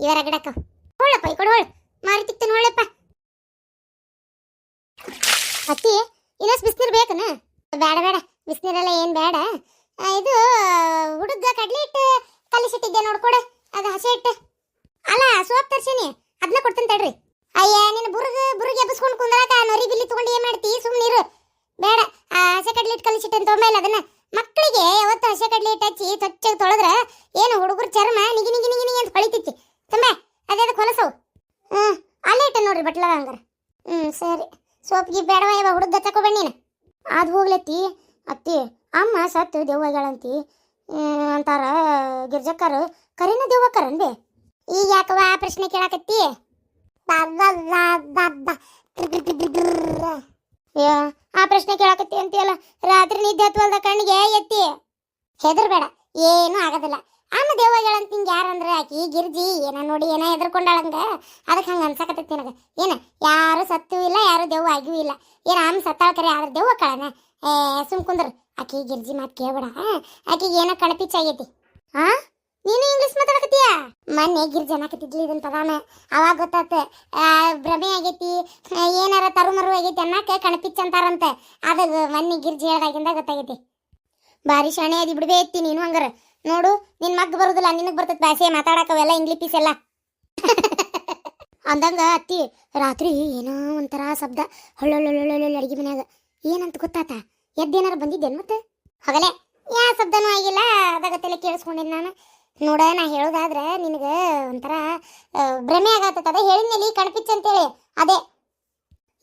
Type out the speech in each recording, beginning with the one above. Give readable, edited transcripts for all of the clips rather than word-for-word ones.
ಇವರ ಗಿಡಕ್ಕ ಹೊಳ್ಳಪ್ಪ ಈ ಕಡೆ ಹೊಳ್ಳ ಮಾರಿ ತಿಕ್ತೇನೆ ಹೊಳ್ಳಪ್ಪ. ಅತ್ತಿ ಇನ್ನಷ್ಟು ಬಿಸಿನೀರು ಬೇಕನ? ಬೇಡ ಬೇಡ ಬಿಸಿನೀರೆಲ್ಲ ಏನು ಬೇಡ. ಇದು ಹುಡುಗ ಕಡ್ಲಿ ಹಿಟ್ಟು ಕಲಿಸಿಟ್ಟಿದ್ದೆ ನೋಡ್ಕೊಡು, ಅದು ಹಸೆ ಹಿಟ್ಟು ಅಲ್ಲ ಸೋಪ್ ತರ್ಸೀನಿ ಅದನ್ನ ಕೊಡ್ತೀನಿ ತಡ್ರಿ. ಅಯ್ಯ ನಿನ್ನ ಬುರುಗೆ ಎಬ್ಬಿಸ್ಕೊಂಡು ಕುಂದ್ರಾಕ ನೊರಿ ಬಿಲ್ಲಿ ತಗೊಂಡು ಏನು ಮಾಡ್ತಿ? ಸುಮ್ಮನಿರು ಬೇಡ. ಹಸೆ ಕಡ್ಲಿ ಹಿಟ್ಟು ಕಲಿಸಿಟ್ಟೆ ತೊಂಬ ಇಲ್ಲ ಅದನ್ನ. ಮಕ್ಕಳಿಗೆ ಯಾವತ್ತು ಹಸೆ ಕಡ್ಲಿ ಹಿಟ್ಟು ಹಚ್ಚಿ ಸ್ವಚ್ಛಗೆ ತೊಳೆದ್ರೆ ಏನು ಹುಡುಗರು ಚರ್ಮ ನಿಗಿ ನಿಗಿ ನಿಗಿ ನಿಗಿ ಅಂತ ಹೊಳಿತಿತ್ತು ತುಂಬ. ಅದೇ ಹೊಲಸವು. ಅಲ್ಲೇ ಇಟ್ಟು ನೋಡ್ರಿ ಬಟ್ಲಾಗ ಹಂಗಾರ. ಸರಿ ಸೋಪ್ಗೆ ಬೇಡವ ಇವ ಹುಡುಗ ತಕೊಬೇಡ ನೀನು. ಅದು ಹೋಗ್ಲತ್ತಿ ಅತ್ತಿ ಅಮ್ಮ ಸತ್ತು ದೆವ್ವಾಗಳಂತಿ ಅಂತಾರ ಗಿರ್ಜಕ್ಕರು. ಕರಿನ ದೆವ್ವಕ್ಕರನ್ ಬೇ? ಈಗ ಯಾಕವ ಆ ಪ್ರಶ್ನೆ ಕೇಳಾಕತ್ತಿ? ಆ ಪ್ರಶ್ನೆ ಕೇಳಾಕತ್ತಿ ಅಂತೀಯಲ್ಲ, ರಾತ್ರಿ ನಿದ್ದೆ ಹತ್ವಲ್ದ ಕಣ್ಣಿಗೆ ಎತ್ತಿ ಹೆದರ್ಬೇಡ, ಏನೂ ಆಗೋದಿಲ್ಲ. ಅಮ್ಮ ದೆವ್ವಗಳಂತ ನಿಂಗೆ ಯಾರಂದ್ರೆ ಆಕಿ ಗಿರ್ಜಿ ಏನ ನೋಡಿ ಏನ ಹೆದರ್ಕೊಂಡಾಳಂಗ, ಅದಕ್ಕೆ ಹಂಗೆ ಅನ್ಸಕತ್ತೈತಿ ನನಗೆ. ಏನು ಯಾರು ಸತ್ತೂ ಇಲ್ಲ, ಯಾರು ದೆವ್ವ ಆಗಿಯೂ ಇಲ್ಲ. ಏನು ಅಮ್ಮ ಸತ್ತಾಳ ಕರೆ ಆದ್ರೆ ದೆವ್ವ ಕಳನ? ಸುಮ್ ಕುಂದ್ರು. ಆಕಿ ಗಿರ್ಜಿ ಮಾತು ಕೇಳ್ಬೇಡ, ಆಕಿಗೆ ಏನೋ ಕಣಪಿಚ್ಚಾಗೈತಿ. ನೀನು ಇಂಗ್ಲೀಷ್ ಮಾತಾಡಕತ್ತೀಯ? ಮೊನ್ನೆ ಗಿರ್ಜಿ ಅನ್ನಕತ್ತಿದ್ಲಿ ಇದನ್ ಪದಾನ, ಅವಾಗ ಗೊತ್ತಾತ ಭ್ರಮೆ ಆಗೈತಿ, ಏನಾರ ತರುಮರು ಆಗೈತಿ ಅನ್ನಕ್ಕೆ ಕಣಪಿಚ್ಚ ಅಂತಾರಂತೆ. ಅದು ಮೊನ್ನೆ ಗಿರ್ಜಿ ಹೇಳ್ದಾಗಿಂದ ಗೊತ್ತಾಗೈತಿ. ಭಾರಿ ಶಾಣೆ ಅದಿ ಬಿಡ್ಬೇ ಎತ್ತಿ ನೀನು. ಹಂಗಾರ ನೋಡು ನಿನ್ ಮಗ್ ಬರುದಿಲ್ಲ, ನಿನಗ್ ಬರ್ತದ ಭಾಷೆ ಮಾತಾಡಕವೆಲ್ಲ ಇಂಗ್ಲಿಷ್ ಪೀಸ್ ಎಲ್ಲ ಅಂದಂಗ. ಅತ್ತಿ ರಾತ್ರಿ ಏನೋ ಒಂಥರ ಶಬ್ದ ಹೊಳ್ಳೊಳ್ಳೊಳ್ಳೊಳ್ಳ ಅಡಿಗೆ ಮನ್ಯಾಗ. ಏನಂತ ಗೊತ್ತಾತ? ಎದ್ದೇನಾರ ಬಂದಿದ್ದೇನು ಮತ್ತೆ? ಹೋಗಲೇ ಯಾವ ಶಬ್ದನೂ ಆಗಿಲ್ಲ, ಅದಾಗತ್ತೆಲ್ಲ ಕೇಳಿಸ್ಕೊಂಡಿದ್ದು ನಾನು. ನೋಡ ನಾ ಹೇಳೋದಾದ್ರೆ ನಿನಗೆ ಒಂಥರ ಭ್ರಮೆ ಆಗತ್ತದ. ಅದೇ ಹೇಳಿದ್ಮೇಲೆ ಕಣಪಿಚ್ಚ ಅಂತೇಳಿ ಅದೇ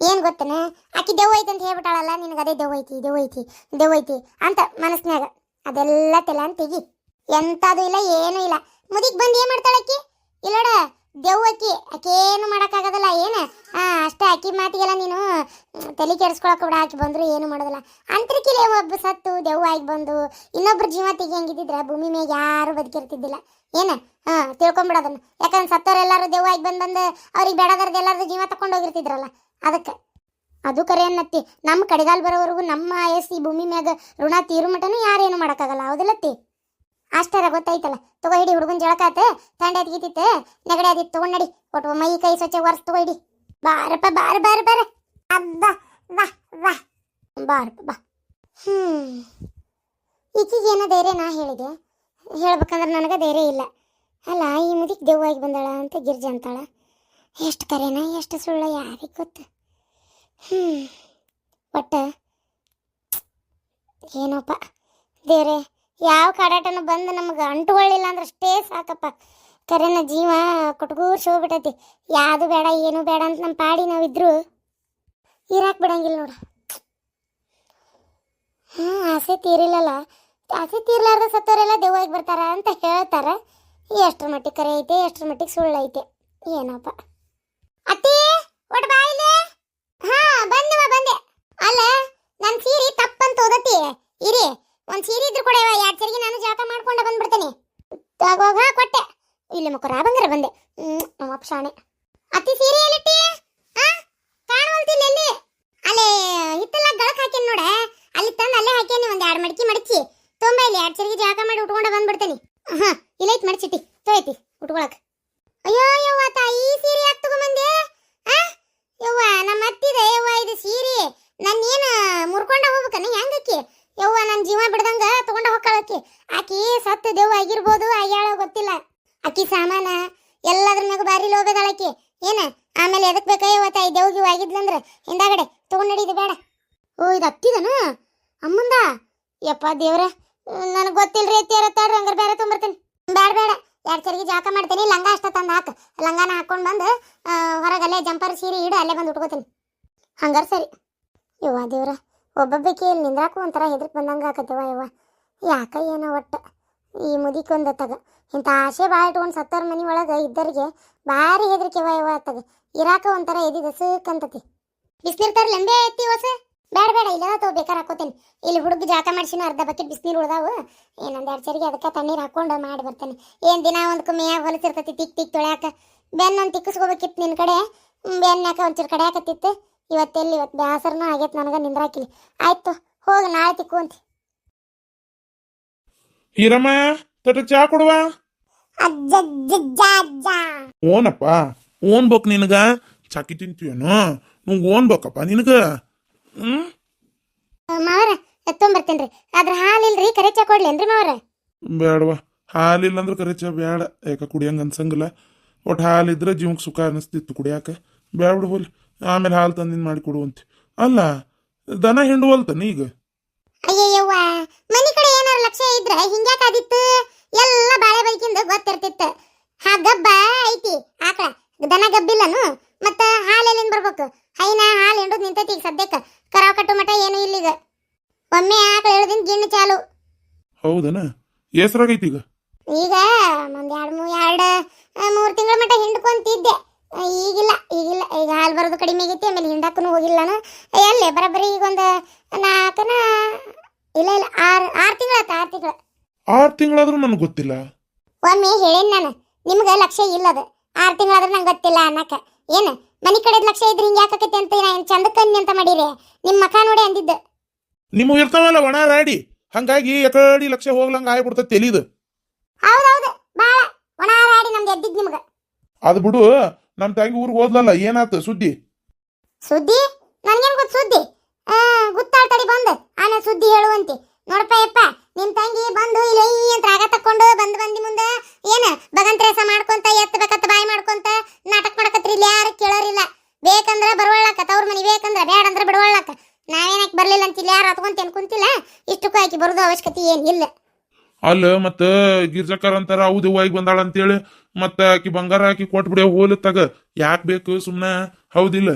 ಏನು ಗೊತ್ತನ, ಆಕಿ ದೆವ್ವ ಐತಿ ಅಂತ ಹೇಳ್ಬಿಟ್ಟಾಳಲ್ಲ ನಿನಗೆ. ಅದೇ ದೆವ್ವ ಐತಿ ದೆವ್ವ ಐತಿ ದೆವ್ವ ಐತಿ ಅಂತ ಮನಸ್ನ್ಯಾಗ ಅದೆಲ್ಲ ತೆಲ ಅಂತ ತೆಗಿ. ಎಂಥದ್ದು ಇಲ್ಲ ಏನೂ ಇಲ್ಲ. ಮುದಿಗೆ ಬಂದು ಏನು ಮಾಡ್ತಾಳೆ ಆಕಿ? ಇಲ್ಲೋಡ ದೆವ್ವ ಆಕೇನು ಮಾಡೋಕ್ಕಾಗೋದಿಲ್ಲ. ಏನು ಅಷ್ಟೇ ಆಕಿ ಮಾತಿಗೆಲ್ಲ ನೀನು ತಲೆ ಕೆಡಿಸ್ಕೊಳಕ್ಕೆ ಬಿಡ. ಆಕಿ ಬಂದರೂ ಏನು ಮಾಡೋದಿಲ್ಲ. ಅಂತರಿಕಿಲೆ ಒಬ್ಬ ಸತ್ತು ದೆವ್ವ ಆಗಿ ಬಂದು ಇನ್ನೊಬ್ರು ಜೀವ ತೆಗಿಯಂಗಿದ್ದಿದ್ರೆ ಭೂಮಿ ಮೇಲೆ ಯಾರು ಬದುಕಿರ್ತಿದ್ದಿಲ್ಲ. ಏನು ತಿಳ್ಕೊಂಬಿಡೋದನ್ನು. ಯಾಕಂದ್ರೆ ಸತ್ತವರೆಲ್ಲರೂ ದೆವ್ವ ಆಗಿ ಬಂದು ಅವ್ರಿಗೆ ಬೇಡದಾರ್ದು ಎಲ್ಲರದು ಜೀವ ತಗೊಂಡು ಹೋಗಿರ್ತಿದ್ರಲ್ಲ, ಅದಕ್ಕೆ. ಅದು ಕರೆ ಅನ್ನತ್ತಿ. ನಮ್ಮ ಕಡೆಗಾಲ್ ಬರೋವರೆಗೂ ನಮ್ಮ ಈ ಭೂಮಿ ಮ್ಯಾಗ ಋಣ ತೀರು ಮಟನೂ ಯಾರೇನು ಮಾಡೋಕ್ಕಾಗಲ್ಲ. ಹೌದಿಲ್ಲತ್ತಿ? ಅಷ್ಟಾರ ಗೊತ್ತಾಯ್ತಲ್ಲ. ತಗೋ ಹಿಡಿ, ಹುಡುಗನ ಜಳಕಾತ ತಂಡೆ ಅದ್ಗೀತಿತ್ತು, ನೆಗಡೆ ಅದಿತ್ತು, ತಗೊಂಡು ನಡಿ. ಒಟ್ಟು ಮೈ ಕೈ ಸ್ವಚ್ಛ ಒರ್ಸ್ ತಗೋ ಹಿಡಿ. ಬಾರಪ್ಪ ಬಾರ ಬಾರ ಬಾರ ಅಬ್ಬ ಬಾ ಬಾ ಬಾರಪ್ಪ ಬಾ. ಈಕಿಗೇನೋ ಧೈರ್ಯ ನಾ ಹೇಳಿದೆ, ಹೇಳ್ಬೇಕಂದ್ರೆ ನನಗೆ ಧೈರ್ಯ ಇಲ್ಲ. ಅಲ್ಲ ಈ ಮುದಿಗೆ ದೆವ್ವಾಗಿ ಬಂದಾಳ ಅಂತ ಗಿರ್ಜಿ ಅಂತಾಳ. ಎಷ್ಟು ಕರೆನ ಎಷ್ಟು ಸುಳ್ಳು ಯಾರಿಗೆ ಗೊತ್ತು. ಒಟ್ಟು ಏನೋಪ್ಪ ದೇವ್ರೆ, ಯಾವ ಕಾಡಾಟನು ಬಂದು ನಮಗೆ ಅಂಟುಕೊಳ್ಳಿಲ್ಲ ಅಂದ್ರೆ ಅಷ್ಟೇ ಸಾಕಪ್ಪ. ಕರೆನ ಜೀವ ಕೊಟ್ಗೂರ್ಸಿ ಹೋಗ್ಬಿಟ್ಟೈತಿ. ಯಾವುದು ಬೇಡ ಏನು ಬೇಡ ಅಂತ ನಮ್ಮ ಪಾಡಿ ನಾವಿದ್ರು ಇರಾಕ್ ಬಿಡಂಗಿಲ್ಲ ನೋಡು. ಆಸೆ ತೀರಿಲ್ಲಲ್ಲ. ಆಸೆ ತೀರ್ಲಾರ್ದ ಸತ್ತವರೆಲ್ಲ ದೆವ್ವಾಗಿ ಬರ್ತಾರ ಅಂತ ಹೇಳ್ತಾರ. ಎಷ್ಟರ ಮಟ್ಟಿಗೆ ಕರೆ ಐತೆ, ಎಷ್ಟರ ಮಟ್ಟಿಗೆ ಸುಳ್ಳು ಐತೆ ಏನಪ್ಪ. ಅತ್ತಿ ಒಟ್ಟು ಬಾಯಿಲೆ. ಬಂದೆ. ಅಲ್ಲ ನನ್ನ ಸೀರೆ ತಪ್ಪಂತ ಓದತಿ ಇರಿ. ಒಂದು ಸೀರೆ ಇದ್ರು ಕೊಡೆ, 2 ಸರಿಗೆ ನಾನು ಜಾಕ ಮಾಡ್ಕೊಂಡ ಬಂದ್ಬಿಡ್ತೇನೆ. ತಗೋಗ ಕೊಟ್ಟೆ. ಇಲ್ಲಿ ಮುಖರ ಬಂಗಾರ ಬಂದೆ. ನಮ್ಮಪ್ಪ ಶಾಣೆ. ಅತ್ತಿ ಸೀರೆ ಎಲ್ಲಿಟ್ಟಿ? ಕಾಣವಲ್ತಿಲ್ಲ ಎಲ್ಲಿ? ಅಲ್ಲೇ ಹಿತ್ತಲ್ಲ ಗಳಕ್ ಹಾಕೇನಿ ನೋಡ, ಅಲ್ಲಿ ತಂದು ಅಲ್ಲೇ ಹಾಕೇನಿ. ಒಂದು 2 ಮಡಿಕೆ ಮಡಚಿ ತೊಂಬ ಇಲ್ಲಿ 2 ಸರಿಗೆ ಜಾಕ ಮಾಡಿ ಉಟ್ಕೊಂಡ ಬಂದ್ಬಿಡ್ತೇನೆ. ಇಲ್ಲೈತ್ ಮಡಚಿಟ್ಟಿ ತೊಯ್ತಿ ಉಟ್ಕೊಳಕ್. ಅಯ್ಯೋ ಯವ್ವ ತಾಯಿ, ಈ ಸೀರೆ ಯಾಕೆ ತಗೊಂಬಂದೆ? ಯವ್ವ ನಮ್ಮ ಅತ್ತಿದೆ ಯವ್ವ ಇದು ಸೀರೆ. ನಾನೇನು ಮುರ್ಕೊಂಡ ಹೋಗ್ಬೇಕನ್ನ ಹೆಂಗಕ್ಕಿ? ಯವ್ವ ನನ್ನ ಜೀವ ಬಿಡ್ದಂಗ ತಗೊಂಡ ಹೋಗ್ಕಳಕ್ಕಿ. ಆಕಿ ಸತ್ತು ದೆವ್ವ ಆಗಿರ್ಬೋದು, ಅಯ್ಯಾಳ ಗೊತ್ತಿಲ್ಲ. ಆಕಿ ಸಾಮಾನ ಎಲ್ಲದ್ರ ಮ್ಯಾಗ ಬಾರಿ ಲೋಭದಾಳಕಿ. ಏನ ಆಮೇಲೆ ಎದಕ್ ಬೇಕಯ್ಯವ ತಾಯಿ ದೆವ್ಗಿವ್ ಆಗಿದ್ಲಂದ್ರೆ ಹಿಂದಾಗಡೆ ತಗೊಂಡ್ ನಡೀದು ಬೇಡ. ಓ ಇದು ಅತ್ತಿದನು ಅಮ್ಮಂದ? ಯಪ್ಪ ದೇವ್ರ, ನನಗೆ ಗೊತ್ತಿಲ್ರಿ. ಎತ್ತಿರತ್ತಾಡ್ರಿ ಹಂಗಾರೆ ಬೇರೆ ತೊಗೊಂಬರ್ತೇನೆ. ಬೇಡ 2 ಸರಿಗೆ ಜಾಕ ಮಾಡ್ತೇನೆ. ಲಂಗ ಅಷ್ಟ ತಂದು ಹಾಕು, ಲಂಗಾನ ಹಾಕೊಂಡು ಬಂದು ಹೊರಗಲ್ಲೇ ಜಂಪರ್ ಸೀರೆ ಇಡು, ಅಲ್ಲೇ ಬಂದು ಉಟ್ಕೋತೀನಿ. ಹಂಗಾರೆ ಸರಿ. ಯವ್ವ ದೇವ್ರ, ಒಬ್ಬೊಬ್ಬಕ್ಕೆ ಇಲ್ಲಿ ನಿಂದ್ರಾಕು ಒಂಥರ ಹೆದರ್ಕ್ ಬಂದಂಗೆ ಆಕತ್ತವ. ಯವ್ವ ಯಾಕ ಏನೋ ಒಟ್ಟು ಈ ಮುದಿಕೊಂದು ತಗ ಇಂಥ ಆಸೆ ಭಾಳ ಇಟ್ಕೊಂಡು ಸತ್ತವ್ರ ಮನೆ ಒಳಗೆ ಇದ್ದರಿಗೆ ಭಾರಿ ಹೆದರಿಕೆವ ಯವ್ವ ತಗ. ಇರಾಕ ಒಂಥರ ಎದಿದ ಸುಕ್ಕಂತತಿ. ಬಿಸಿನೀರು ಲೆಂಬೆ ಎತ್ತಿ ಹೊಸ ಬೇಡ ಇಲ್ಲ ಬೇಕಾರೆ ಹಾಕೋತೇನೆ. ಇಲ್ಲಿ ಹುಡುಗ ಜಾಕ ಮಾಡಿಸಿನ ಅರ್ಧ ಬಕೆಟ್ ಬಿಸಿನೀರು ಉಳ್ದಾವು. ಏನೊಂದು 2 ಸರಿಗೆ ಅದಕ್ಕೆ ತಣ್ಣೀರು ಹಾಕೊಂಡು ಮಾಡಿ ಬರ್ತೇನೆ. ಏನು ದಿನ ಒಂದು ಮೇಯಾಗ ಹೊಲಸಿರ್ತೈತಿ ತಿಕ್ ತೊಳ್ಯಾಕ. ಬೆನ್ನೊಂದು ತಿಕ್ಕಿಸ್ಕೋಬೇಕಿತ್ತು ನಿನ್ನ ಕಡೆ, ಬೆನ್ನಾಕ ಒಂಚೂರು ಕಡೆ ಹಾಕತ್ತಿತ್ತು. ಇವತ್ತು ಬೇಸರನೂ ಆಗೈತೆ ನನಗೆ, ನಿಂದ್ರಾಕಿಲಿ. ಆಯ್ತು ಹೋಗಿ ನಾಳೆ ತಿಕ್ಕು ಅಂತ. ಹೀರಮ್ಮ ತೊಟ್ಟು ಚಾ ಕೊಡುವ. ಅಜ್ಜ ಅಜ್ಜ. ಓನಪ್ಪ ಓನ್ಬೇಕು ನಿನಗ ಚಾಕಿ ತಿಂತೀಯೇನು ನೀವು ಓನ್ಬೇಕಪ್ಪ ನಿನಗ ಮಾವರ ಎತ್ತೊಂಬರ್ತೇನ್ರಿ. ಅದ್ರ ಹಾಲಿಲ್ರಿ ಕರೆ ಚಾ ಕೊಡ್ಲೇನ್ರಿ ಮಾವರ? ಬೇಡವ ಹಾಲಿಲ್ಲ ಅಂದ್ರೆ ಕರೆ ಚಾ ಬೇಡ, ಯಾಕ ಕುಡಿಯಂಗ ಅನ್ಸಂಗಿಲ್ಲ. ಒಟ್ಟು ಹಾಲಿದ್ರೆ ಜೀವಕ್ಕೆ ಸುಖ ಅನಿಸ್ತಿತ್ತು ಕುಡಿಯಾಕ. ಬೇಡ ಹೋಲಿ, ಆಮೇಲೆ ಹಾಲು ತಂದಿನ ಮಾಡಿ ಕೊಡುವಂತೆ. ಅಲ್ಲ ದನ ಹಿಂಡುವಲ್ತಾನ ಈಗ? ಅಯ್ಯಯ್ಯವ್ವ, ಮನಿ ಕಡೆ ಏನಾರ ಲಕ್ಷ್ಯ ಇದ್ರೆ ಹಿಂಗ್ಯಾಕಾದಿತ್ತು? ಎಲ್ಲ ಬಾಳೆ ಬೈಕಿಂದ ಗೊತ್ತಿರ್ತಿತ್ತು. ಗಬ್ಬ ಐತಿ ಆಕಳ, ದನ ಗಬ್ಬಿಲ್ಲನು ಮತ್ತ ಹಾಲೆಲ್ಲಿಂದ ಬರ್ಬೇಕು? ಹೈನ ಹಾಲು ಹಿಂಡುದ್ ನಿಂತೈತಿ ಈಗ ಸದ್ಯಕ್ಕೆ. ಕರಾವ್ ಕಟ್ಟು ಮಠ ಏನು ಇಲ್ಲೀಗ. ಒಮ್ಮೆ ಆಕಳ ಹೇಳುದಿನ ಗಿಣ್ಣು ಚಾಲು. ಹೌದನ? ಹೆಸ್ರಾಗೈತಿ ಈಗ? ಈಗ ಒಂದ್ ಮೂರು ತಿಂಗಳ ಮಟ್ಟ ಹಿಂಡ್ಕೊಂತಿದ್ದೆ. ಈಗಿಲ್ಲ ಈಗಿಲ್ಲ, ಈಗ ಹಾಲು ಬರೋದು ಕಡಿಮೆ ಆಗೈತಿ. ಆಮೇಲೆ ಹಿಂಡಾಕನು ಹೋಗಿಲ್ಲ ನಾನು. ಎಲ್ಲೇ ಬರಬರಿ ಈಗ ಒಂದು ನಾಲ್ಕನ ಇಲ್ಲ ಇಲ್ಲ ಆರು ತಿಂಗಳಾತ. 6 ತಿಂಗಳ. 6 ತಿಂಗಳಾದ್ರೂ ನನಗೆ ಗೊತ್ತಿಲ್ಲ. ಒಮ್ಮೆ ಹೇಳೇನ್ ನಾನು ನಿಮ್ಗೆ ಲಕ್ಷ್ಯ ಇಲ್ಲದ. 6 ತಿಂಗಳಾದ್ರೂ ನಂಗೆ ಗೊತ್ತಿಲ್ಲ ಅನ್ನಕ ಏನು? ಮನಿ ಕಡೆದ ಲಕ್ಷ್ಯ ಇದ್ರೆ ಹಿಂಗೆ ಯಾಕತ್ತೆ ಅಂತ ನಾನು ಚಂದಕ್ಕನ್ನಿ ಅಂತ ಮಾಡಿರಿ. ನಿಮ್ಮ ಮಕ ನೋಡಿ ಅಂದಿದ್ದೆ. ನಿಮ್ಮವು ಇರ್ತಾವಲ್ಲ ಒಣ ರಾಡಿ, ಹಂಗಾಗಿ ಎಕಡಿ ಲಕ್ಷ ಹೋಗ್ಲಂಗ ಆಗ್ಬಿಡ್ತದೆ ತೆಲಿದು. ಹೌದೌದು, ಬಾಳ ಒಣಾರ ಆಡಿ ನಮ್ದು ಎದ್ದಿದ್ ನಿಮ್ಗೆ. ಅದು ಬಿಡು, ನಮ್ಮ ತಂಗಿ ಊರಿಗೆ ಹೋದ್ಲಲ್ಲ, ಏನಾತು ಸುದ್ದಿ? ಸುದ್ದಿ ನನ್ಗೇನ್ ಗೊತ್ತು ಸುದ್ದಿ? ಗುತ್ತಾಳ್ ತಡಿ ಬಂದು ಆಮೇಲೆ ಸುದ್ದಿ ಹೇಳುವಂತೆ. ನೋಡಪ್ಪ ಯಪ್ಪ, ನಿಮ್ ತಂಗಿ ಬಂದು ಇಲ್ಲ ಅಂತ ರಾಗ ತಕ್ಕೊಂಡು ಬಂದಿ ಮುಂದೆ ಏನ ಬಗಂತ್ರೇಸ ಮಾಡ್ಕೊಂತ ಎತ್ತಬೇಕತ್ತ ಬಾಯಿ ಮಾಡ್ಕೊಂತ ನಾಟಕ ಮಾಡಕತ್ರಿ. ಇಲ್ಲಿ ಯಾರು ಕೇಳೋರಿಲ್ಲ. ಬೇಕಂದ್ರ ಬರವಳ್ಳಾಕ ತವ್ರ ಮನಿ, ಬೇಕಂದ್ರ ಬ್ಯಾಡಂದ್ರ ಬಿಡವಳ್ಳಾಕ. ನಾವೇನಕ್ಕೆ ಬರ್ಲಿಲ್ಲ ಅಂತ ಇಲ್ಲಿ ಯಾರು ಹತ್ಕೊಂತೇನ್ ಕುಂತಿಲ್ಲ. ಇಷ್ಟಕ್ಕೂ ಆಕಿ ಬರೋದು ಅವಶ್ಯಕತೆ ಏನಿಲ್ಲ. ಅಲ್ಲ ಮತ್ತ ಗಿರ್ಜಕ್ಕರ್ ಅಂತಾರ ಹೌದು ಹೋಗಿ ಬಂದಾಳ ಅಂತೇಳಿ ಮತ್ತ ಆಕಿ ಬಂಗಾರ ಹಾಕಿ ಕೊಟ್ಬಿಡಿ ಹೋಲತ್ತಾಗ ಯಾಕೆ ಬೇಕು ಸುಮ್ಮನೆ? ಹೌದಿಲ್ಲ?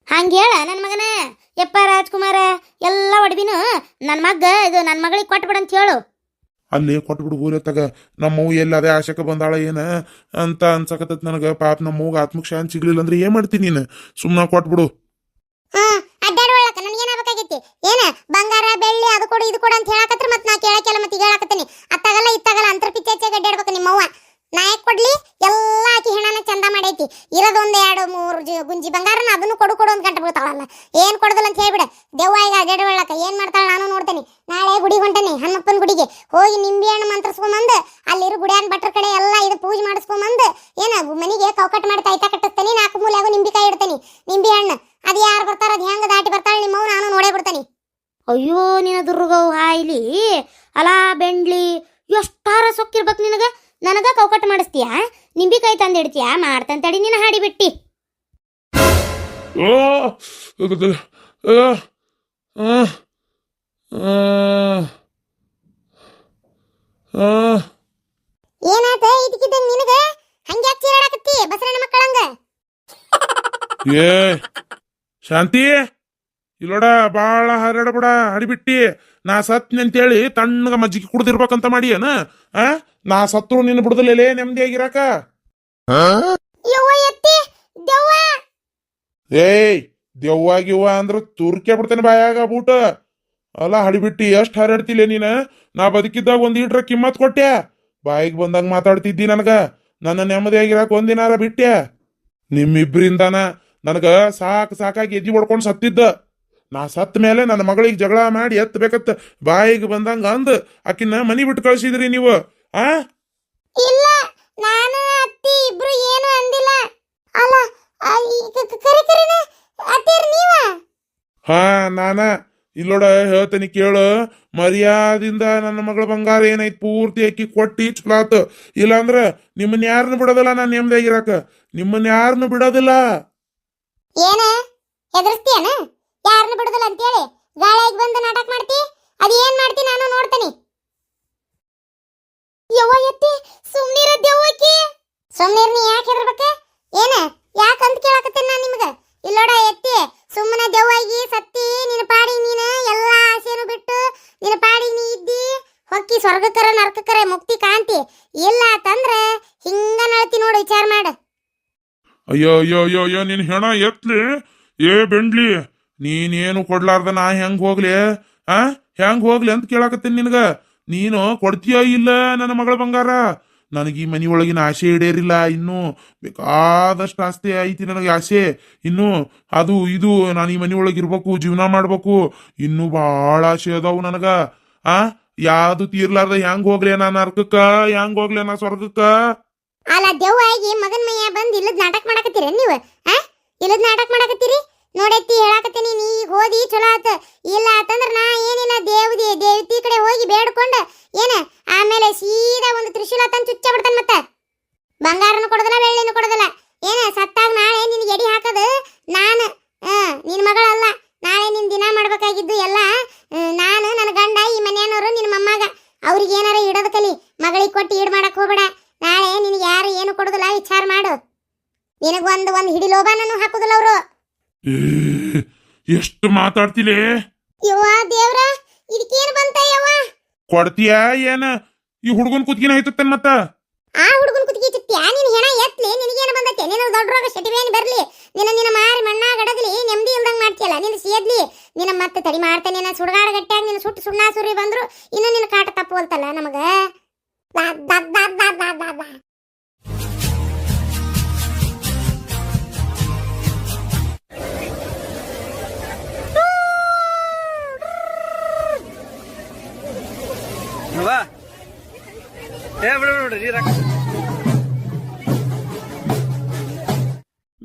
ಹಂಗ ಹೇಳ ನನ್ನ ಮಗನ. ಯಪ್ಪ ರಾಜ್ಕುಮಾರ, ಎಲ್ಲ ಒಡಬಿನು ನನ್ನ ಮಗ ಇದು ನನ್ನ ಮಗಳಿಗೆ ಕೊಟ್ಬಿಡ ಅಂತ ಹೇಳು. ಅಲ್ಲಿ ಕೊಟ್ಬಿಡು ಹೋಲತ್ತಾಗ. ನಮ್ಮವು ಎಲ್ಲ ಅದೇ ಆಶಕ ಬಂದಾಳ ಏನ ಅಂತ ಅನ್ಸಕತ್ತತ್ ನನಗ. ಪಾಪ ನಮ್ಮವ್ಗ ಆತ್ಮಕ್ ಶಾಂತಿ ಸಿಗ್ಲಿಲ್ಲ ಅಂದ್ರೆ ಏನ್ ಮಾಡ್ತೀನಿ ನೀನು? ಸುಮ್ಮನೆ ಕೊಟ್ಬಿಡು. ಅಡ್ಡಾಡೊಳಕ ನನಗೇನಾಗಬೇಕಾಗೈತಿ? ಏನ ಬಂಗಾರ ಬೆಳ್ಳಿ ಅದು ಕೊಡು ಇದು ಕೊಡು ಅಂತ ಹೇಳಕತ್ರ ಮತ್ ನಾ ಕೇಳಕ್ಕೆಲ್ಲ ಮತ್ತೆ ಹೇಳಕತ್ತೀನಿ. ಅತ್ತಾಗಲ್ಲ ಇತ್ತಾಗಲ್ಲ ಅಂತರ ಪಿಚ್ಚೆಚ್ಚೆಗೆ ಅಡ್ಡಾಡ್ಬೇಕು ನಿಮ್ಮವ್ವ. ನಾ ಯಾಕೆ ಕೊಡ್ಲಿ? ಎಲ್ಲ ಆಕಿ ಹೆಣನ ಚಂದ ಮಾಡೈತಿ. ಇರೋದೊಂದು 2-3 ಗುಂಜಿ ಬಂಗಾರನ ಅದನ್ನು ಕೊಡು ಅಂತ ಗಂಟ ಬೀಳ್ತಾಳಲ್ಲ. ಏನ್ ಕೊಡದಲ್ಲ ಅಂತ ಹೇಳ್ಬಿಡ. ದೆವ್ವ ಈಗ ಅಡ್ಡಾಡೊಳಕ ಏನ್ ಮಾಡ್ತಾಳ ನಾನು ನೋಡ್ತೇನೆ. ನಾಳೆ ಗುಡಿಗೆ ಹೊಂಟೇನಿ, ಹನುಮಪ್ಪನ ಗುಡಿಗೆ ಹೋಗಿ ನಿಂಬೆ ಹಣ್ಣು ಮಂತ್ರಿಸ್ಕೊಂಬಂದು ಅಲ್ಲಿರೋ ಗುಡಿಯಾನ್ ಭಟ್ರ ಕಡೆ ಎಲ್ಲ ಇದು ಪೂಜೆ ಮಾಡಿಸ್ಕೊಂಬಂದು ಏನ ಮನಿಗೆ ಕೌಕಟ್ ಮಾಡಿ ತಾಯ್ತಾ ಕಟ್ಟಿಸ್ತೇನೆ. 4 ಮೂಲೆಯಾಗೂ ನಿಂಬಿಕಾಯಿ ಇಡ್ತೇನೆ, ನಿಂಬೆ ಹಣ್ಣು. ಅದು ಯಾರು ಬರ್ತಾರ, ಅದು ಹೆಂಗ ದಾಟಿ ಬರ್ತಾಳ ನಿಮ್ಮವ್ ನಾನು ನೋಡೇ ಬಿಡ್ತಾನೆ. ಅಯ್ಯೋ ನಿನ್ನ ದುರ್ಗವ್ ಹಾಯ್ಲಿ ಅಲಾ ಬೆಂಡ್ಲಿ, ಎಷ್ಟಾರ ಸೊಕ್ಕಿರ್ಬೇಕು ನಿನಗ. ನನಗ ಕೌಕಟ್ ಮಾಡಿಸ್ತೀಯಾ, ನಿಂಬಿಕಾಯಿ ತಂದಿಡ್ತೀಯಾ? ಮಾಡ್ತಂತಡಿ ನೀನು ಹಾಡಿಬಿಟ್ಟಿ. ಏನಾತ ಇದಕ್ಕಿದ್ದ ನಿನಗ? ಹಂಗ್ಯಾಕ್ ಚೀರಾಡಕತ್ತಿ ಬಸರಣ್ಣ ಮಕ್ಕಳಂಗ? ಏ ಶಾಂತಿ, ಇಲ್ಲೋಡ ಬಾಳ ಹರಡಬೇಡ, ಹಡಿಬಿಟ್ಟಿ. ನಾ ಸತ್ನಿ ಅಂತೇಳಿ ತಣ್ಣಗ ಮಜ್ಜಿಗೆ ಕುಡ್ದಿರ್ಬೇಕಂತ ಮಾಡಿಯನ? ನಾ ಸತ್ರು ನಿನ್ನ ಬಿಡುದಲೇ ನೆಮ್ಮದಿಯಾಗಿರಾಕ. ಏಯ್ ದೆವ್ವಾಗಿವ ಅಂದ್ರ ತುರ್ಕೆ ಬಿಡ್ತೇನೆ ಬಾಯಾಗ ಬೂಟ. ಅಲ್ಲ ಹಡಿಬಿಟ್ಟಿ, ಎಷ್ಟ್ ಹರಡ್ತಿಲ್ಲ ನೀನ? ನಾ ಬದುಕಿದ್ದಾಗ 1 ಲೀಟ್ರ ಕಿಮ್ಮತ್ ಕೊಟ್ಟ್ಯಾ, ಬಾಯಿಗೆ ಬಂದಾಗ ಮಾತಾಡ್ತಿದ್ದಿ ನನಗ. ನನ್ನ ನೆಮ್ಮದಿಯಾಗಿರಾಕ ಒಂದಿನಾರ ಬಿಟ್ಟ್ಯಾ? ನಿಮ್ಮಿಬ್ರಿಂದಾನ ನನಗ ಸಾಕಾಗಿ ಎಜ್ಜಿ ಹೊಡ್ಕೊಂಡು ಸತ್ತಿದ್ದ. ನಾ ಸತ್ತ ಮೇಲೆ ನನ್ನ ಮಗಳಿಗೆ ಜಗಳ ಮಾಡಿ ಎತ್ತಬೇಕತ್ತ ಬಾಯಿಗೆ ಬಂದಂಗ ಅಂದ್ ಆಕಿನ ಮನಿ ಬಿಟ್ಟು ಕಳ್ಸಿದ್ರಿ ನೀವು. ಇಲ್ಲ, ನಾನು ಅತ್ತಿ ಇಬ್ರು ಏನು ಅಂದಿಲ್ಲ. ಅಲ್ಲ ನಾನ ಇಲ್ಲೋಡ ಹೇಳ್ತೇನೆ ಕೇಳು. ಮರ್ಯಾದಿಂದ ನನ್ನ ಮಗಳ ಬಂಗಾರ ಏನೈತಿ ಪೂರ್ತಿ ಅಕ್ಕಿ ಕೊಟ್ಟಿ ಚುಲಾತ್. ಇಲ್ಲಾಂದ್ರ ನಿಮ್ಮನ್ನ ಯಾರನ್ನು ಬಿಡೋದಿಲ್ಲ. ನಾನು ನೆಮ್ಮದಿಯಾಗಿರಾಕ ನಿಮ್ಮನ್ನ ಯಾರನ್ನು ಬಿಡೋದಿಲ್ಲ. ಏನ ಹೆದರ್ಸ್ತೀಯನ? ಯಾರನ್ನು ಬಿಡೋದಿಲ್ಲ ಅಂತೇಳಿ ಗಾಳಿಯಾಗಿ ಬಂದು ನಾಟಕ ಮಾಡ್ತಿ? ಅದು ಏನ್ ಮಾಡ್ತಿ ನಾನು ನೋಡ್ತೇನೆ. ಯವ್ವ ಎತ್ತಿ ಸುಮ್ನಿರ ದೆವ್ವಕ್ಕಿ. ಸುಮ್ನಿರ್, ನೀ ಯಾಕೆ ಹೆದರ್ಬೇಕ? ಏನ ಯಾಕಂತ ಕೇಳಕತ್ತೇನೆ ನಾನು ನಿಮ್ಗ. ಇಲ್ಲೋಡ ಎತ್ತಿ, ಸುಮ್ಮನೆ ದೆವ್ವಾಗಿ ಸತ್ತಿ ನಿನ್ನ ಪಾಡಿ ನೀನು ಎಲ್ಲ ಆಸೆನು ಬಿಟ್ಟು ನಿನ್ನ ಪಾಡಿ ನೀ ಇದ್ದಿ ಹೊಕ್ಕಿ ಸ್ವರ್ಗಕ್ಕರ ನರಕಕ್ಕರ ಮುಕ್ತಿ ಕಾಂತಿ. ಇಲ್ಲ ಅಂತಂದ್ರೆ ಹಿಂಗ ನಳ್ತಿ ನೋಡು, ವಿಚಾರ ಮಾಡ. ಅಯ್ಯೋ ಅಯ್ಯೋ ಅಯ್ಯೋ ಅಯ್ಯೋ, ನೀನ್ ಹೆಣ ಎತ್ಲಿ. ಏ ಬೆಂಡ್ಲಿ, ನೀನೇನು ಕೊಡ್ಲಾರ್ದ ನಾ ಹೆಂಗ್ ಹೋಗ್ಲಿ? ಹೆಂಗ್ ಹೋಗ್ಲಿ ಅಂತ ಕೇಳಾಕತ್ತೀನಿ ನಿನಗ. ನೀನು ಕೊಡ್ತೀಯ ಇಲ್ಲ ನನ್ನ ಮಗಳ ಬಂಗಾರ? ನನಗೆ ಈ ಮನಿ ಒಳಗಿನ ಆಸೆ ಈಡೇರಿಲ್ಲ. ಇನ್ನೂ ಬೇಕಾದಷ್ಟು ಆಸ್ತಿ ಐತಿ ನನಗೆ ಆಸೆ. ಇನ್ನು ಅದು ಇದು ನಾನು ಈ ಮನಿ ಒಳಗೆ ಇರ್ಬೇಕು, ಜೀವನ ಮಾಡ್ಬೇಕು. ಇನ್ನೂ ಭಾಳ ಆಸೆ ಅದಾವು ನನಗ. ಯಾವ್ದು ತೀರ್ಲಾರ್ದ ಹೆಂಗ್ ಹೋಗ್ಲಿ ನಾ ನರ್ಕಕ್ಕ, ಹೆಂಗ್ ಹೋಗ್ಲಿ ನಾ ಸ್ವರ್ಗಕ್ಕ? ಅಲ್ಲ ದೆವ್ವ ಆಗಿ ಮಗನ್ ಮೈಯ ಬಂದ್ ಇಲ್ಲದ್ ನಾಟಕ ಮಾಡಕತ್ತೀರ ನೀವು? ಇಲ್ಲದ್ ನಾಟಕ ಮಾಡಕತ್ತೀರಿ ನೋಡತ್ತಿ, ಹೇಳಾಕತ್ತೀನಿ. ನೀ ಈಗ ಓದಿ ಚಲೋ ಆತ. ಇಲ್ಲ ಆತಂದ್ರ ನಾ ಏನಿಲ್ಲ ದೇವತಿ ಕಡೆ ಹೋಗಿ ಬೇಡ್ಕೊಂಡ ಏನ ಆಮೇಲೆ ಸೀದಾ ಒಂದು ತ್ರಿಶೂಲ ತಂದು ಚುಚ್ಚ ಬಿಡ್ತಾನ. ಮತ್ತ ಬಂಗಾರನು ಕೊಡದಲ್ಲ, ಬೆಳ್ಳಿನೂ ಕೊಡದಲ್ಲ. ಏನ ಸತ್ತಾಗ ನಾಳೆ ನಿನ್ಗೆ ಎಡಿ ಹಾಕದು ನಾನು, ನಿನ್ ಮಗಳಲ್ಲ. ನಾಳೆ ನಿನ್ ದಿನ ಮಾಡ್ಬೇಕಾಗಿದ್ದು ಎಲ್ಲ ನಾನು, ನನ್ನ ಗಂಡ, ಈ ಮನೆಯನವರು, ನಿನ್ನ ಮೊಮ್ಮಗ. ಅವ್ರಿಗೆ ಏನಾರ ಇಡೋದು ಕಲಿ. ಮಗಳಿಗೆ ಕೊಟ್ಟು ಈಡ್ ಮಾಡಕ್ ಹೋಗ್ಬೇಡ. ನಾಳೆ ನಿನಗೆ ಯಾರು ಏನು ಕೊಡುದಿಲ್ಲ, ವಿಚಾರ ಮಾಡು. ನಿನಗ ಒಂದು ಹಿಡಿ ಲೋಬಾನೂ ಹಾಕುದಿಲ್ಲ ಅವರು. ಎಷ್ಟು ಮಾತಾಡ್ತಿಲೇ ಯವ್ವ ದೇವ್ರ, ಇದಕ್ಕೇನು ಬಂತ ಯವ್ವ? ಕೊಡ್ತೀಯಾ ಏನ? ಈ ಹುಡುಗನ್ ಕುತ್ಕಿನ ಐತತ್ತೇನ್ ಮತ್ತ? ಆ ಹುಡುಗನ್ ಕುತ್ತಿಗೆ ಚುತ್ತ್ಯಾ? ನಿನ್ ಹೆಣ ಎತ್ಲಿ, ನಿನಗೇನು ಬಂದತ್ತೆ? ನಿನ್ನ ದೊಡ್ಡ ರೋಗ ಶಟಿವೇನ್ ಬರ್ಲಿ, ನಿನ್ನ ಮಾರಿ ಮಣ್ಣಾಗ ಗಡಗ್ಲಿ, ನೆಮ್ಮದಿ ಇಲ್ದಂಗ್ ಮಾಡ್ತೀಯಲ್ಲ. ನಿನ್ನ ಸೇದ್ಲಿ, ನಿನ್ನ ಮತ್ತೆ ತಡಿ ಮಾಡ್ತೇನೆ. ನಾನು ಸುಡ್ಗಾಡ ಗಟ್ಟಿಯಾಗಿ ನಿನ್ನ ಸುಟ್ಟು ಸುಣ್ಣ ಸುರಿ ಬಂದ್ರು ಇನ್ನು ನಿನ್ನ ಕಾಟ ತಪ್ಪುವಲ್ತಲ್ಲ ನಮಗ.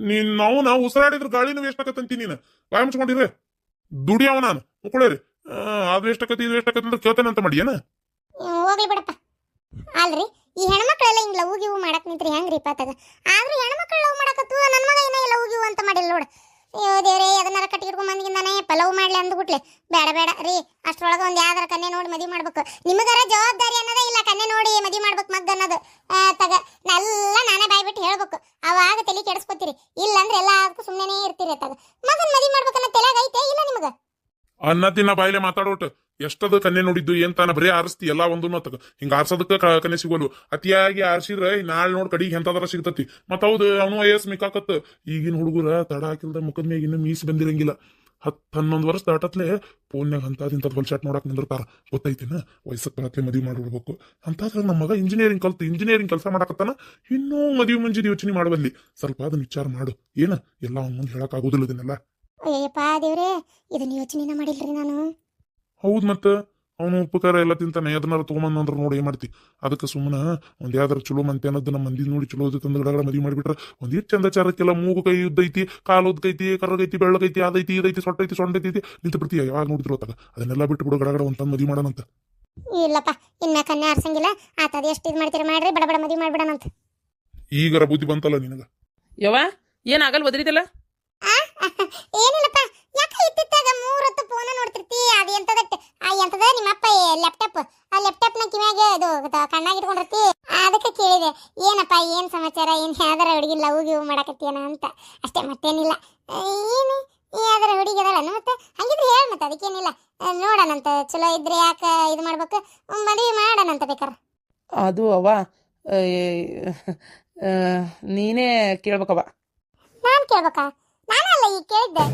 ನೀನ್ ನಾವು ಉಸಿರಾಡಿದ್ರ ಗಾಳಿನೂ ವೇಸ್ಟ್ ಆಕತ್ತಂತಿ. ನೀನು ಬಾಯ್ ಮುಚ್ಕೊಂಡಿರ ದುಡಿಯವ ನಾನು ಮುಕ್ಕಳೇರಿ. ಅದು ಎಷ್ಟಾಕತಿ ಇದು ಎಷ್ಟಾಕತಿ ಅಂತ ಕೇಳ್ತಾನೆ ಅಂತ ಮಾಡಿ ಏನ? ಹೋಗ್ಲಿ ಬಿಡಪ್ಪ. ಅಲ್ರಿ, ಈ ಹೆಣ್ಮಕ್ಳೆಲ್ಲ ಹಿಂಗ್ ಲವ್ ಗಿವ್ ಮಾಡಕ್ ನಿಂತ್ರಿ ಹೆಂಗ್ರಿ ಪಾತಾಗ? ಆದ್ರೂ ಹೆಣ್ಮಕ್ಳು ಲವ್ ಮಾಡಕತ್ತು, ನನ್ನ ಮಗ ಏನ ಲವ್ ಗಿವ್ ಅಂತ ಮಾಡಿಲ್ಲ ನೋಡು. ಅಯ್ಯೋ ದೇವ್ರೇ, ಅದನ್ನಾರ ಕಟ್ಟಿಟ್ಕೊಂಡ್ ಬಂದಿಂದಾನೆ ಪಲವ್ ಮಾಡ್ಲಿ ಅಂದ್ಬಿಟ್ಲೆ. ಬೇಡ ರೀ, ಅಷ್ಟ್ರೊಳಗ ಒಂದ್ ಯಾವ್ದಾರ ಕನ್ನೆ ನೋಡಿ ಮದಿ ಮಾಡ್ಬೇಕು. ನಿಮಗಾರ ಜವಾಬ್ದಾರಿ ಅನ್ನೋದೇ ಇಲ್ಲ. ಕನ್ನೆ ನೋಡಿ ಮದಿ ಮಾಡ್ಬೇಕು ಮಗ್ಗ ಅನ್ನೋದು. ತಗ ಎಲ್ಲ ನಾನೇ ಬಾಯ್ಬಿಟ್ಟು ಹೇಳ್ಬೇಕು. ಅವಾಗ ತಲೆ ಕೆಡಿಸ್ಕೊತೀರಿ. ಇಲ್ಲ ಅಂದ್ರೆ ಎಲ್ಲದಕ್ಕೂ ಸುಮ್ಮನೆ ಇರ್ತೀರಿ. ತಗ ಮಗನ್ ಮದಿ ಮಾಡ್ಬೇಕನ್ನ ತಲೆಯಾಗ ಐತೆ ಇಲ್ಲ ನಿಮಗ? ಅನ್ನ ತಿನ್ನ ಬಾಯಿಲೆ ಮಾತಾಡೋಟ್ ಎಷ್ಟದ ಕನ್ನೆ ನೋಡಿದ್ದು ಏನ್ ತಾನ ಬರೀ ಆರಿಸ್ತಿ ಎಲ್ಲಾ ಒಂದು ತಗ. ಹಿಂಗ ಆರ್ಸೋದಕ್ಕ ಕನ್ನೆ ಸಿಗೋಲ್ವು. ಅತಿಯಾಗಿ ಆರ್ಸಿದ್ರೆ ನಾಳೆ ನೋಡ್ ಕಡಿಗೆ ಎಂತದಾರ ಸಿಗ್ತತಿ. ಮತ್ ಹೌದು, ಅವನು ವಯಸ್ ಮಿಕ್ಕಾಕತ್. ಈಗಿನ ಹುಡುಗರ ತಡ ಹಾಕಿಲ್ದ ಮುಖದ ಮ್ಯಾಗ ಇನ್ನು ಮೀಸ್ ಬಂದಿರಂಗಿಲ್ಲ. 10-11 ವರ್ಷ ದಾಟತ್ಲೆ ಫೋನ್ಯಾಗ ಅಂತದ್ ಹೊಲ್ಚಾಟ್ ನೋಡಕ್ ನಿಂದಿರ್ತಾರ. ಗೊತ್ತೈತಿನ? ವಯಸ್ಸಕ್ ಬರತ್ಲೆ ಮದ್ವಿ ಮಾಡ್ಬಿಡ್ಬೇಕು ಅಂತಂದ್ರ ನಮ್ಮ ಮಗ ಇಂಜಿನಿಯರಿಂಗ್ ಕೆಲಸ ಮಾಡಕತ್ತಾನ. ಇನ್ನೂ ಮದ್ವಿ ಮುಂಜಿದ ಯೋಚನೆ ಮಾಡಬಲ್ಲಿ. ಸ್ವಲ್ಪ ಅದನ್ನ ವಿಚಾರ ಮಾಡು. ಏನ ಎಲ್ಲ ಅವ್ನ ಮುಂದೆ ಹೇಳಕ್ ಆಗೋದಿಲ್ಲ ಇದನ್ನೆಲ್ಲ. ಅಯ್ಯಪ್ಪ ದೇವ್ರೇ, ಇದನ್ನ ಯೋಚನೆನ ಮಾಡಿಲ್ರಿ ನಾನು. ಹೌದ್ ಮತ್ತ ಅವನು ಉಪಕಾರ ಎಲ್ಲ ತಿಂತಾನೆ. ಅದನ್ನಾರ ತಗೊಂಬಂದ್ರ ನೋಡಿ ಏನ್ ಮಾಡ್ತಿ? ಅದಕ್ಕೆ ಸುಮ್ಮನೆ ಒಂದ್ ಯಾವ್ದಾರ ಚಲೋ ಮಂತೆ ಅನ್ನೋದು ನಮ್ಮ ಮಂದಿ ನೋಡಿ ಚಲೋ ತಂದು ಗಡಗಡ ಮದ್ವಿ ಮಾಡಿಬಿಟ್ರ ಒಂದಿಟ್ ಚಂದ ಚಾರಕ್ಕೆಲ್ಲ ಮೂಗು ಕೈ ಉದ್ದೈತಿ, ಕಾಲು ಉದ್ದೈತಿ, ಕರ್ರಗೈತಿ, ಬೆಳ್ಳಗೈತಿ, ಅದೈತಿ ಇದೈತಿ, ಸೊಟ್ಟೈತಿ, ಸೊಂಡೈತಿ ನಿಂತು ಬಿಡ್ತೀಯ. ಯಾವಾಗ ನೋಡಿದ್ರು ಅತ್ತಾಗ ಅದನ್ನೆಲ್ಲ ಬಿಟ್ಟು ಬಿಡು, ಗಡಗಡ ಒಂದ್ ತಂದು ಮದ್ವಿ ಮಾಡೋಣಂತ. ಇಲ್ಲಪ್ಪ, ಇನ್ನ ಕನ್ಯಾ ಆರ್ಸಂಗಿಲ್ಲ. ಆತದ ಎಷ್ಟು ಇದು ಮಾಡ್ತೀರಿ ಮಾಡ್ರಿ, ಬಡ ಮದ್ವಿ ಮಾಡ್ಬಿಡಣಂತ. ಈಗರ ಬುದ್ಧಿ ಬಂತಲ್ಲ ನಿನಗ? ಯವ್ವ, ಏನಾಗಲ್ ಒದರಿದಲ್ಲ? ಏನಿಲ್ಲಪ್ಪ, ಯಾಕ ಇತ್ತಿತ್ತಾಗ 3 ಹೊತ್ತು ಫೋನ್ ನೋಡ್ತಿರ್ತಿ? ಅದು ಎಂತದ ನಿಮ್ಮಪ್ಪ ಲ್ಯಾಪ್ಟಾಪ್, ಆ ಲ್ಯಾಪ್ಟಾಪ್ ನ ಕಿವ್ಯಾಗ ಇದು ಕಣ್ಣಾಗ ಇಟ್ಕೊಂಡಿರ್ತಿ. ಅದಕ್ಕೆ ಕೇಳಿದೆ, ಏನಪ್ಪ ಏನ್ ಸಮಾಚಾರ, ಏನ್ ಯಾವ್ದಾರ ಹುಡುಗಿ ಲವ್ ಗಿವ್ ಮಾಡಕತ್ತೇನ ಅಂತ ಅಷ್ಟೇ, ಮತ್ತೇನಿಲ್ಲ. ಏನು ಯಾವ್ದಾರ ಹುಡುಗಿ ಅದಳ ಮತ್ತೆ? ಹಂಗಿದ್ರೆ ಹೇಳ, ಮತ್ತೆ ಅದಕ್ಕೇನಿಲ್ಲ. ನೋಡಣಂತ, ಚಲೋ ಇದ್ರೆ ಯಾಕ ಇದು ಮಾಡ್ಬೇಕು, ಮದುವೆ ಮಾಡಣಂತ ಬೇಕಾರ. ಅದು ಅವ್ವ, ನೀನೇ ಕೇಳ್ಬೇಕವ್ವ. ನಾನ್ ಕೇಳ್ಬೇಕಾ? ನಾನಲ್ಲ ಈಗ ಕೇಳಿದ್ದೆ.